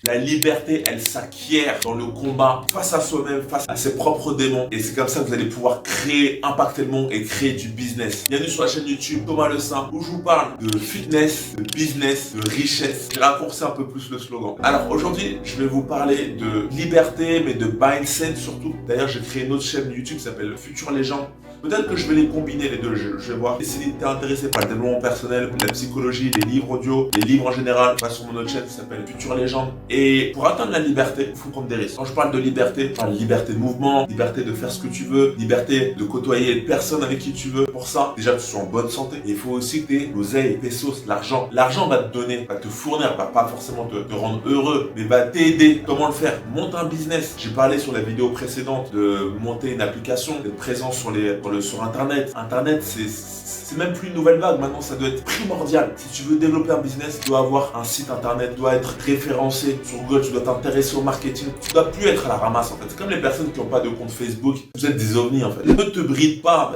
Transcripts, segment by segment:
La liberté, elle s'acquiert dans le combat face à soi-même, face à ses propres démons. Et c'est comme ça que vous allez pouvoir créer, impacter le monde et créer du business. Bienvenue sur la chaîne YouTube Thomas Le Saint, où je vous parle de fitness, de business, de richesse. J'ai raccourci un peu plus le slogan. Alors aujourd'hui, je vais vous parler de liberté, mais de mindset surtout. D'ailleurs, j'ai créé une autre chaîne YouTube qui s'appelle Future Légende. Peut-être que je vais les combiner les deux, je vais voir. Et si tu es intéressé par le développement personnel, la psychologie, les livres audio, les livres en général, va sur mon autre chaîne qui s'appelle Future Légende. Et pour atteindre la liberté, il faut prendre des risques. Quand je parle de liberté, je parle de liberté de mouvement, liberté de faire ce que tu veux, liberté de côtoyer les personnes avec qui tu veux. Pour ça, déjà que tu sois en bonne santé. Et il faut aussi que tu aies l'oseille, pesos, l'argent. L'argent va te donner, va te fournir, va pas forcément te rendre heureux, mais va t'aider. Comment le faire? Monte un business. J'ai parlé sur la vidéo précédente de monter une application, d'être présent sur Internet. Internet, c'est même plus une nouvelle vague. Maintenant, ça doit être primordial. Si tu veux développer un business, tu dois avoir un site Internet, tu dois être référencé sur Google, tu dois t'intéresser au marketing. Tu dois plus être à la ramasse, en fait. C'est comme les personnes qui n'ont pas de compte Facebook. Vous êtes des ovnis, en fait. Ne te bride pas.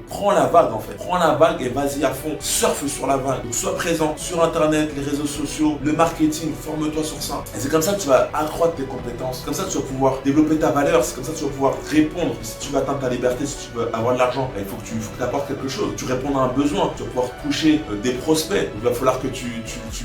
Prends la vague, en fait. Prends la vague et vas-y à fond. Surfe sur la vague. Donc, sois présent sur Internet, les réseaux sociaux, le marketing. Forme-toi sur ça. Et c'est comme ça que tu vas accroître tes compétences. C'est comme ça que tu vas pouvoir développer ta valeur. C'est comme ça que tu vas pouvoir répondre. Si tu veux atteindre ta liberté, si tu veux avoir de l'argent, il faut que tu apportes quelque chose. Tu réponds à un besoin. Tu vas pouvoir toucher des prospects. Donc, il va falloir que tu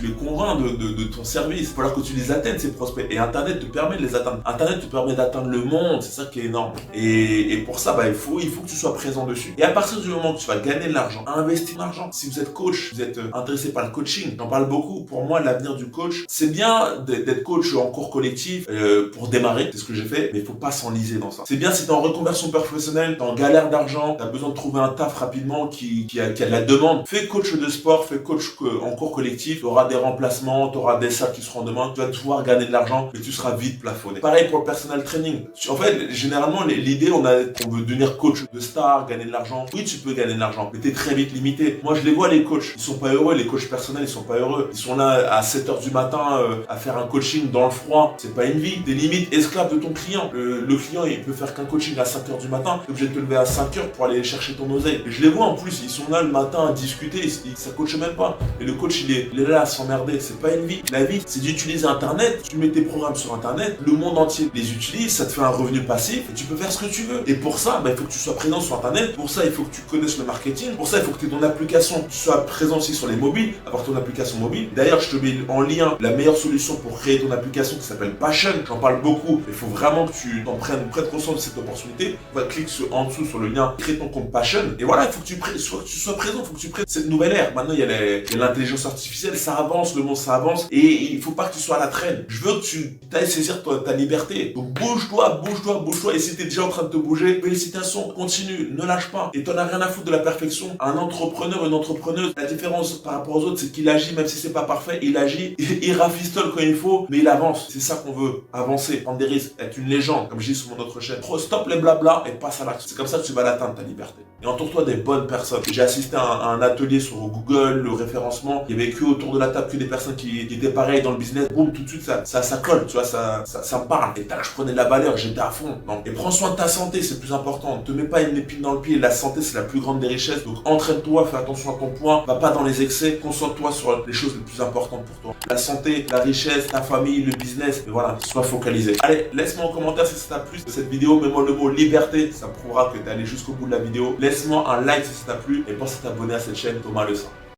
les convaincs de ton service. Il va falloir que tu les atteignes, ces prospects. Et Internet te permet de les atteindre. Internet te permet d'atteindre le monde. C'est ça qui est énorme. Et pour ça, il faut que tu sois présent dessus. Et à partir du moment que tu vas gagner de l'argent, investir de l'argent. Si vous êtes coach, vous êtes intéressé par le coaching, j'en parle beaucoup. Pour moi, l'avenir du coach, c'est bien d'être coach en cours collectif pour démarrer. C'est ce que j'ai fait. Mais il faut pas s'enliser dans ça. C'est bien si tu es en reconversion professionnelle, tu es en galère d'argent, tu as besoin de trouver un taf rapidement qui a de la demande. Fais coach de sport, fais coach en cours collectif. Tu auras des remplacements, tu auras des salles qui seront en demande. Tu vas pouvoir gagner de l'argent, mais tu seras vite plafonné. Pareil pour le personal training. En fait, généralement, l'idée, on veut devenir coach de star, gagner de l'argent. Oui, tu peux gagner de l'argent, mais tu es très vite limité. Moi, je les vois, les coachs. Ils sont pas heureux. Les coachs personnels, ils sont pas heureux. Ils sont là à 7h du matin à faire un coaching dans le froid. C'est pas une vie. T'es limite esclave de ton client. Le client, il peut faire qu'un coaching à 5h du matin. T'es obligé de te lever à 5h pour aller chercher ton oseille. Et je les vois en plus, ils sont là le matin à discuter. Ça coache même pas. Et le coach, il est là à s'emmerder. C'est pas une vie. La vie, c'est d'utiliser Internet. Tu mets tes programmes sur Internet. Le monde entier les utilise. Ça te fait un revenu passif. Et tu peux faire ce que tu veux. Et pour ça, il faut que tu sois présent sur Internet. Pour ça, il faut que tu connaisses le marketing. Pour ça, il faut que tu aies ton application. Tu sois présent aussi sur les mobiles. Avoir ton application mobile. D'ailleurs, je te mets en lien la meilleure solution pour créer ton application qui s'appelle Passion. J'en parle beaucoup. Il faut vraiment que tu t'en prennes conscience de cette opportunité. Clique en dessous sur le lien crée ton compte Passion. Et voilà, il faut que tu sois présent. Il faut que tu prennes cette nouvelle ère. Maintenant, il y a l'intelligence artificielle. Ça avance. Le monde, ça avance. Et il faut pas que tu sois à la traîne. Je veux que tu ailles saisir ta liberté. Donc, bouge-toi. Et si tu es déjà en train de te bouger, félicitations. Continue. Ne lâche pas. Et t'en as rien à foutre de la perfection. Un entrepreneur, une entrepreneuse, la différence par rapport aux autres, c'est qu'il agit, même si c'est pas parfait, il agit, il rafistole quand il faut, mais il avance. C'est ça qu'on veut. Avancer, prendre des risques, être une légende, comme je dis sur mon autre chaîne. Stop les blabla et passe à l'action. C'est comme ça que tu vas l'atteindre, ta liberté. Et entoure-toi des bonnes personnes. J'ai assisté à un atelier sur Google, le référencement. Il y avait que autour de la table que des personnes qui étaient pareilles dans le business. Boum, tout de suite, ça colle, tu vois, ça me parle. Et tac, je prenais de la valeur, j'étais à fond. Et prends soin de ta santé, c'est le plus important. Ne te mets pas une épine dans le pied. La santé, c'est la plus grande des richesses. Donc, entraîne-toi, fais attention à ton poids. Va pas dans les excès. Concentre-toi sur les choses les plus importantes pour toi. La santé, la richesse, ta famille, le business. Et voilà, sois focalisé. Allez, laisse-moi en commentaire si ça t'a plu de cette vidéo. Mets-moi le mot liberté. Ça prouvera que t'es allé jusqu'au bout de la vidéo. Laisse-moi un like si ça t'a plu. Et pense à t'abonner à cette chaîne Thomas Le Saint.